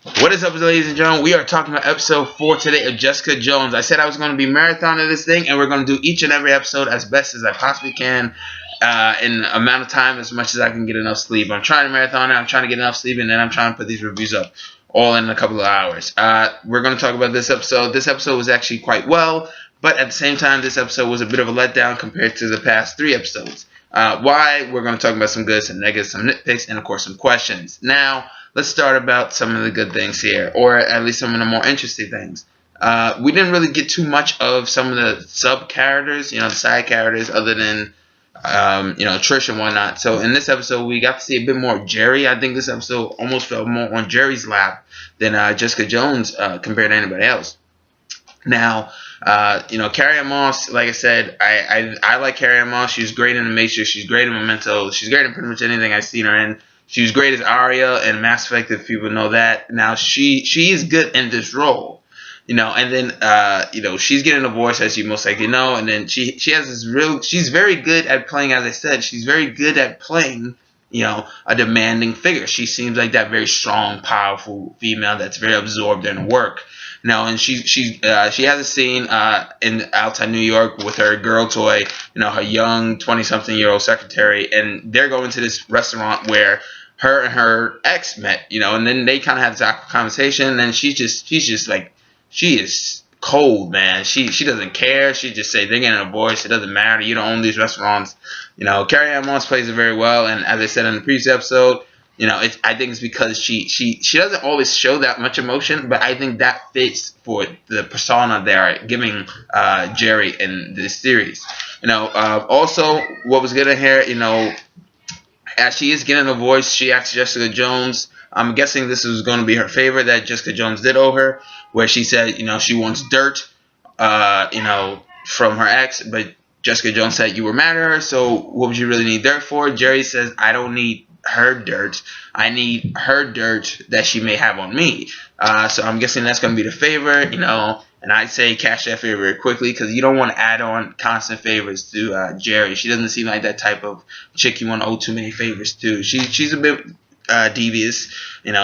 What is up, ladies and gentlemen? We are talking about episode 4 today of Jessica Jones. I said I was going to be marathoning this thing, and we're going to do each and every episode as best as I possibly can in amount of time, as much as I can get enough sleep. I'm trying to marathon it. I'm trying to get enough sleep, and then I'm trying to put these reviews up all in a couple of hours. We're going to talk about this episode. This episode was actually quite well, but at the same time, this episode was a bit of a letdown compared to the past 3 episodes. Why? We're going to talk about some good, some negatives, some nitpicks, and of course some questions. Now, let's start about some of the good things here, or at least some of the more interesting things. We didn't really get too much of some of the sub-characters, the side characters, other than, Trish and whatnot. So in this episode, we got to see a bit more of Jerry. I think this episode almost felt more on Jerry's lap than Jessica Jones compared to anybody else. Now, Carrie-Anne Moss, like I said, I like Carrie-Anne Moss. She's great in The Matrix. She's great in Memento. She's great in pretty much anything I've seen her in. She was great as Arya in Mass Effect, if people know that. Now, she is good in this role, and then, she's getting a voice, as you most likely know, and then she has this she's very good at playing, as I said, she's very good at playing, a demanding figure. She seems like that very strong, powerful female that's very absorbed in work. And she has a scene in outside New York with her girl toy, her young 20-something-year-old secretary, and they're going to this restaurant where her and her ex met, and then they kind of have this awkward conversation, and she's just like, she is cold, man. She doesn't care. She just say they're getting a divorce. It doesn't matter. You don't own these restaurants. Carrie-Anne Moss plays it very well, and as I said in the previous episode, I think it's because she doesn't always show that much emotion, but I think that fits for the persona they are giving Jerry in this series. Also, what was good in here, as she is getting a voice, she asked Jessica Jones. I'm guessing this was going to be her favor that Jessica Jones did over her, where she said, she wants dirt, from her ex, but Jessica Jones said, you were mad at her, so what would you really need dirt for? Jerry says, I don't need her dirt. I need her dirt that she may have on me. So I'm guessing that's going to be the favor, and I'd say cash that favor very quickly, because you don't want to add on constant favors to Jerry. She doesn't seem like that type of chick you want to owe too many favors to. She's a bit devious,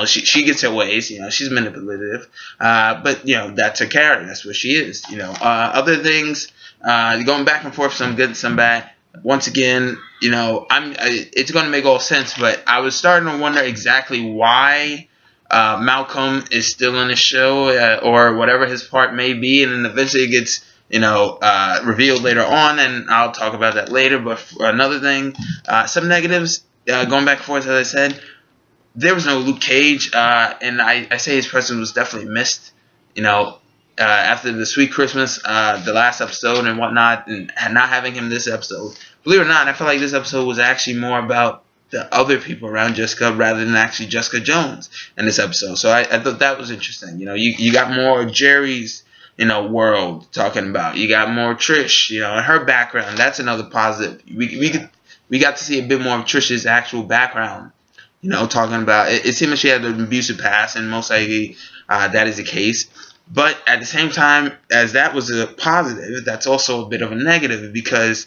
she gets her ways, she's manipulative, but that's her character, that's what she is. Other things, going back and forth, some good and some bad. Once again, it's going to make all sense, but I was starting to wonder exactly why Malcolm is still in the show, or whatever his part may be, and then eventually it gets revealed later on, and I'll talk about that later. But for another thing, some negatives, going back and forth, as I said, there was no Luke Cage, and I say his presence was definitely missed, after the Sweet Christmas, the last episode and whatnot, and not having him this episode. Believe it or not, I feel like this episode was actually more about the other people around Jessica rather than actually Jessica Jones in this episode. So I thought that was interesting. You got more of Jerry's, world talking about. You got more Trish, and her background. That's another positive. We got to see a bit more of Trish's actual background. Talking about it seemed like she had an abusive past, and most likely that is the case. But at the same time, as that was a positive, that's also a bit of a negative, because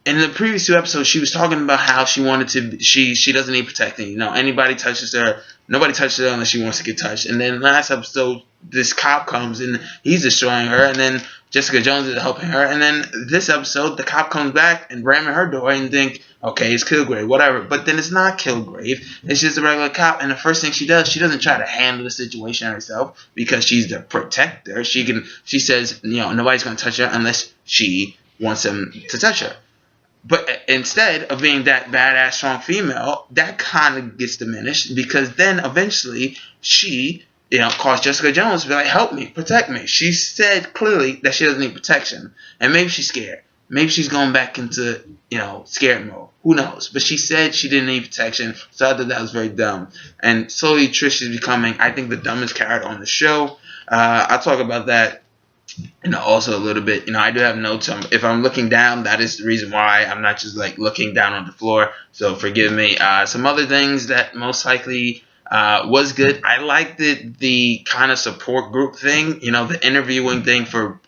in the previous 2 episodes, she was talking about how she wanted to. She doesn't need protecting. Anybody touches her, nobody touches her unless she wants to get touched. And then last episode, this cop comes and he's destroying her, and then Jessica Jones is helping her. And then this episode, the cop comes back and ramming her door, and think, okay, it's Kilgrave, whatever. But then it's not Kilgrave. It's just a regular cop. And the first thing she does, she doesn't try to handle the situation herself, because she's the protector. She says, nobody's going to touch her unless she wants them to touch her. But instead of being that badass, strong female, that kind of gets diminished, because then eventually she, calls Jessica Jones to be like, help me, protect me. She said clearly that she doesn't need protection. And maybe she's scared. Maybe she's going back into, scared mode. Who knows? But she said she didn't need protection, so I thought that was very dumb. And slowly Trish is becoming, I think, the dumbest character on the show. I'll talk about that also a little bit. I do have notes. If I'm looking down, that is the reason why. I'm not just looking down on the floor, so forgive me. Some other things that most likely was good. I liked the kind of support group thing, the interviewing thing for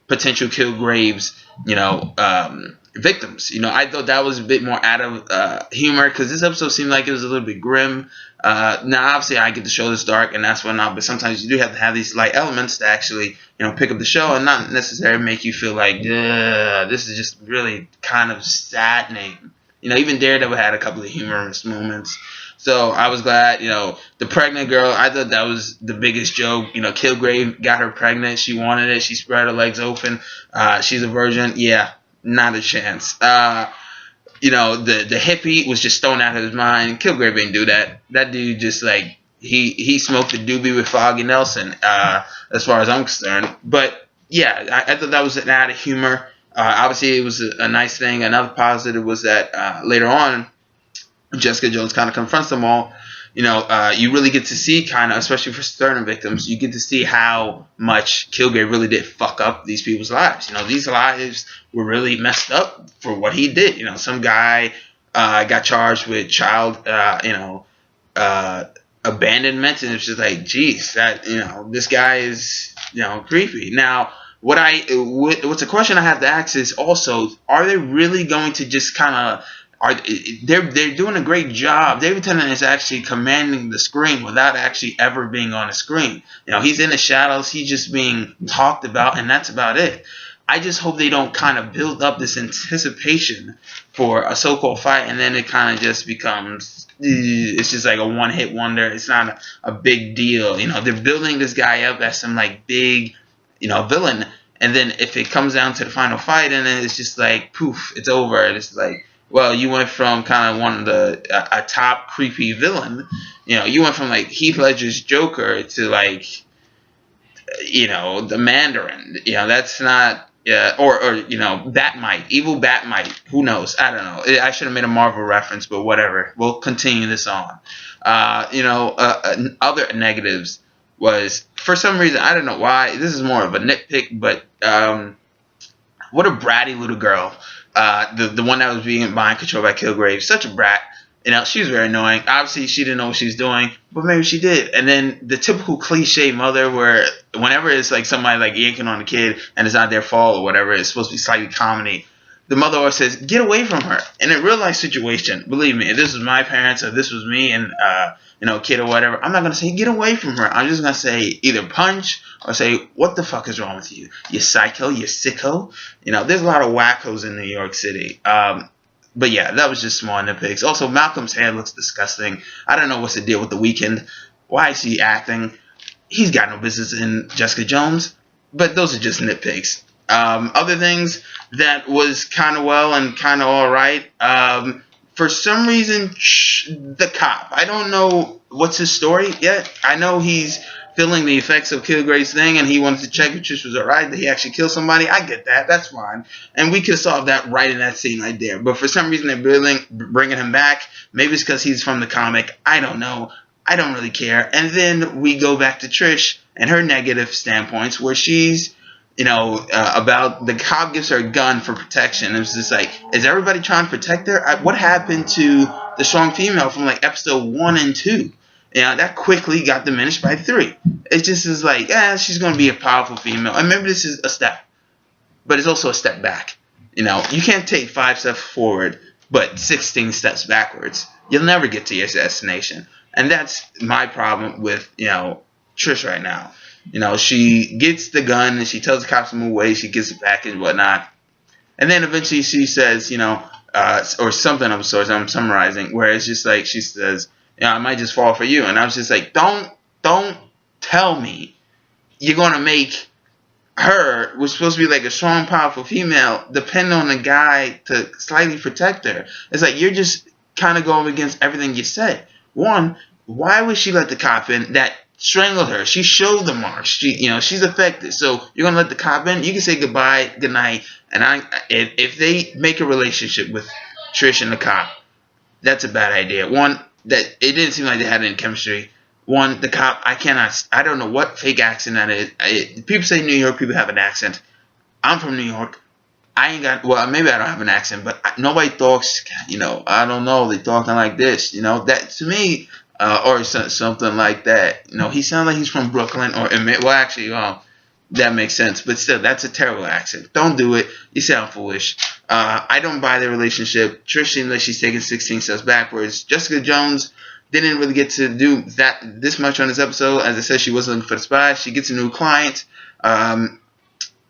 potential Kilgraves, victims. I thought that was a bit more out of humor because this episode seemed like it was a little bit grim. Now, obviously, I get the show this dark and that's whatnot, but sometimes you do have to have these light elements to actually, pick up the show and not necessarily make you feel like, this is just really kind of saddening. Even Daredevil had a couple of humorous moments. So I was glad, the pregnant girl, I thought that was the biggest joke. Kilgrave got her pregnant. She wanted it. She spread her legs open. She's a virgin. Yeah, not a chance. The hippie was just thrown out of his mind. Kilgrave didn't do that. That dude just he smoked a doobie with Foggy Nelson, as far as I'm concerned. But yeah, I thought that was an added humor. Obviously, it was a nice thing. Another positive was that later on, Jessica Jones kind of confronts them all. You really get to see especially for certain victims, you get to see how much Kilgrave really did fuck up these people's lives. These lives were really messed up for what he did. Some guy got charged with child, abandonment, and it's just like, geez, that, this guy is, creepy. Now, what's a question I have to ask is also, are they really going to just kind of, they're doing a great job. David Tennant is actually commanding the screen without actually ever being on the screen. He's in the shadows. He's just being talked about, and that's about it. I just hope they don't kind of build up this anticipation for a so-called fight, and then it kind of just becomes, it's just like a one-hit wonder. It's not a big deal. They're building this guy up as some big, villain, and then if it comes down to the final fight, and then it's just like, poof, it's over. It's like, well, you went from kind of one of a top creepy villain, you went from Heath Ledger's Joker to the Mandarin. That's not, or Batmite, evil Batmite. Who knows? I don't know. I should have made a Marvel reference, but whatever. We'll continue this on. Other negatives was, for some reason, I don't know why. This is more of a nitpick, but what a bratty little girl. The one that was being mind controlled by Kilgrave, such a brat. She was very annoying. Obviously, she didn't know what she was doing, but maybe she did. And then the typical cliche mother, where whenever it's somebody yanking on a kid and it's not their fault or whatever, it's supposed to be slightly comedy. The mother always says, "Get away from her." In a real life situation, believe me, if this was my parents or this was me and kid or whatever, I'm not gonna say get away from her. I'm just gonna say either punch or say, "What the fuck is wrong with you? You psycho, you sicko." There's a lot of wackos in New York City. But yeah, that was just small nitpicks. Also, Malcolm's hair looks disgusting. I don't know what's the deal with The Weeknd. Why is he acting? He's got no business in Jessica Jones. But those are just nitpicks. Other things that was kind of well and kind of all right. For some reason, the cop. I don't know what's his story yet. I know he's feeling the effects of Kilgrave's thing, and he wanted to check if Trish was alright, that he actually killed somebody. I get that. That's fine. And we could solve that right in that scene right there. But for some reason, they're bringing him back. Maybe it's because he's from the comic. I don't know. I don't really care. And then we go back to Trish and her negative standpoints, where she's, about the cop gives her a gun for protection. It was just like, is everybody trying to protect her? What happened to the strong female from episode 1 and 2? That quickly got diminished by 3. It just is like, she's going to be a powerful female. And maybe this is a step, but it's also a step back. You can't take 5 steps forward, but 16 steps backwards. You'll never get to your destination. And that's my problem with, Trish right now. She gets the gun and she tells the cops to move away. She gets it back and whatnot. And then eventually she says, or something of sorts, I'm summarizing, where it's just like she says, I might just fall for you. And I was just like, don't tell me you're going to make her, who's supposed to be a strong, powerful female, depend on a guy to slightly protect her. It's like you're just kind of going against everything you said. One, why would she let the cop in that strangled her? She showed the marks. She's affected. So you're going to let the cop in? You can say goodbye, good night. And if they make a relationship with Trish and the cop, that's a bad idea. One, that it didn't seem like they had any chemistry. One, the cop, I don't know what fake accent that is. People say New York people have an accent. I'm from New York. Maybe I don't have an accent, but nobody talks, I don't know, they talking like this, that to me, or something like that. He sounds like he's from Brooklyn, that makes sense. But still, that's a terrible accent. Don't do it. You sound foolish. I don't buy the relationship. Trish seems like she's taking 16 steps backwards. Jessica Jones didn't really get to do this much on this episode. As I said, she wasn't looking for the spy. She gets a new client.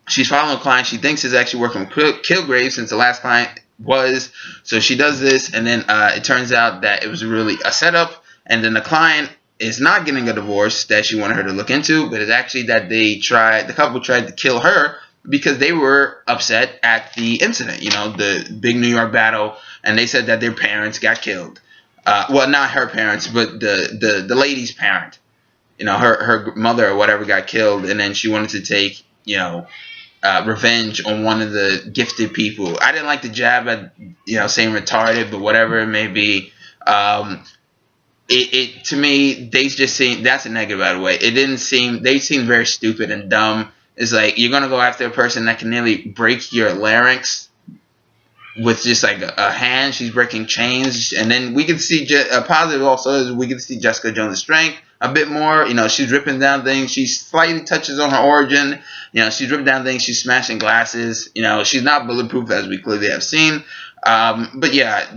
She's following a client she thinks is actually working with Kilgrave, since the last client was. So she does this, and then it turns out that it was really a setup. And then the client is not getting a divorce that she wanted her to look into, but it's actually that the couple tried to kill her because they were upset at the incident, the big New York battle, and they said that their parents got killed. Well, not her parents, but the lady's parent. Her mother or whatever got killed, and then she wanted to take, revenge on one of the gifted people. I didn't like the jab at, saying retarded, but whatever it may be. It to me, they just seem, that's a negative, by the way. They seemed very stupid and dumb. It's like, you're going to go after a person that can nearly break your larynx with just like a hand. She's breaking chains. And then we can see, a positive also is we can see Jessica Jones' strength a bit more. She's ripping down things. She slightly touches on her origin. She's ripping down things. She's smashing glasses. She's not bulletproof, as we clearly have seen. But yeah,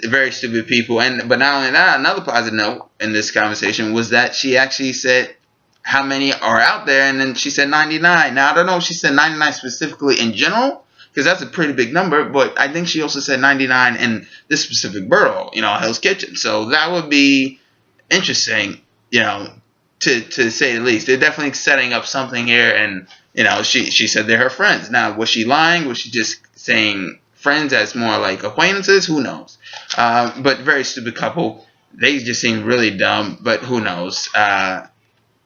very stupid people. But not only that, another positive note in this conversation was that she actually said how many are out there, and then she said 99. Now, I don't know if she said 99 specifically in general, because that's a pretty big number, but I think she also said 99 in this specific borough, Hell's Kitchen. So that would be interesting, to say the least. They're definitely setting up something here, and, she said they're her friends. Now, was she lying? Was she just saying friends as more like acquaintances? Who knows? But very stupid couple. They just seem really dumb, but who knows?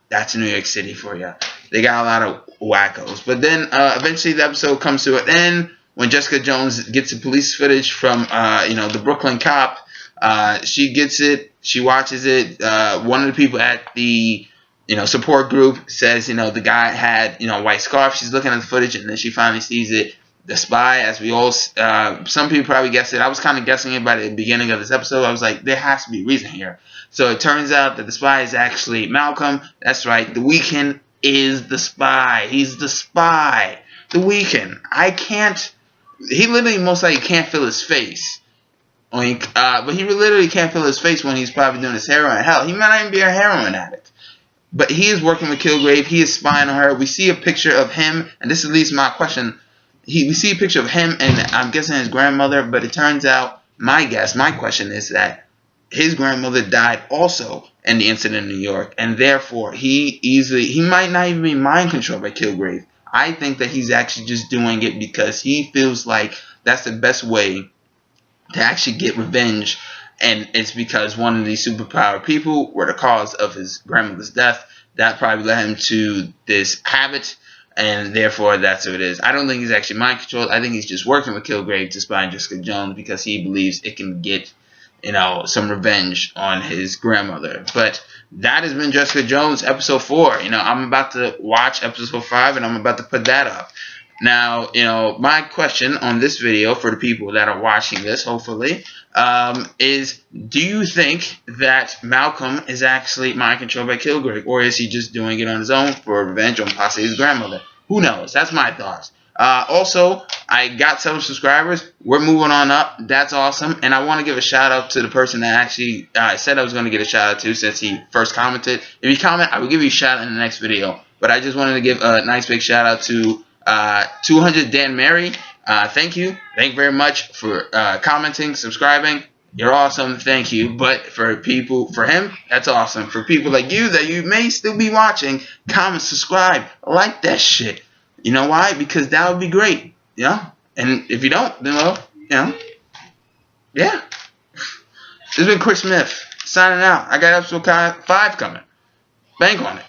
That's New York City for you. They got a lot of wackos. But then eventually the episode comes to an end when Jessica Jones gets the police footage from the Brooklyn cop. She gets it. She watches it. One of the people at the support group says the guy had a white scarf. She's looking at the footage, and then she finally sees it. The spy, as we all, some people probably guessed it. I was kind of guessing it by the beginning of this episode. I was like, there has to be a reason here. So it turns out that the spy is actually Malcolm. That's right. The Weeknd is the spy. He's the spy. The Weeknd. He literally most likely can't feel his face. But he literally can't feel his face when he's probably doing his heroin. Hell, he might not even be a heroin addict. But he is working with Kilgrave. He is spying on her. We see a picture of him, and this leads to my question. We see a picture of him and I'm guessing his grandmother, but it turns out, my question is that his grandmother died also in the incident in New York, and therefore he might not even be mind controlled by Kilgrave. I think that he's actually just doing it because he feels like that's the best way to actually get revenge, and it's because one of these superpowered people were the cause of his grandmother's death. That probably led him to this habit. And therefore, that's what it is. I don't think he's actually mind controlled. I think he's just working with Kilgrave to spy on Jessica Jones because he believes it can get, some revenge on his grandmother. But that has been Jessica Jones, episode 4. I'm about to watch episode 5, and I'm about to put that up. Now, my question on this video for the people that are watching this, hopefully, is, do you think that Malcolm is actually mind controlled by Kilgrave, or is he just doing it on his own for revenge on possibly his grandmother? Who knows? That's my thoughts. Also, I got 7 subscribers. We're moving on up. That's awesome. And I want to give a shout out to the person that actually said I was going to get a shout out to since he first commented. If you comment, I will give you a shout out in the next video. But I just wanted to give a nice big shout out to 200 Dan Mary. Thank you. Thank you very much for commenting, subscribing. You're awesome. Thank you. But for him, that's awesome. For people like you that you may still be watching, comment, subscribe, like that shit. You know why? Because that would be great. And if you don't, then well, yeah. This has been Chris Smith signing out. I got episode 5 coming. Bank on it.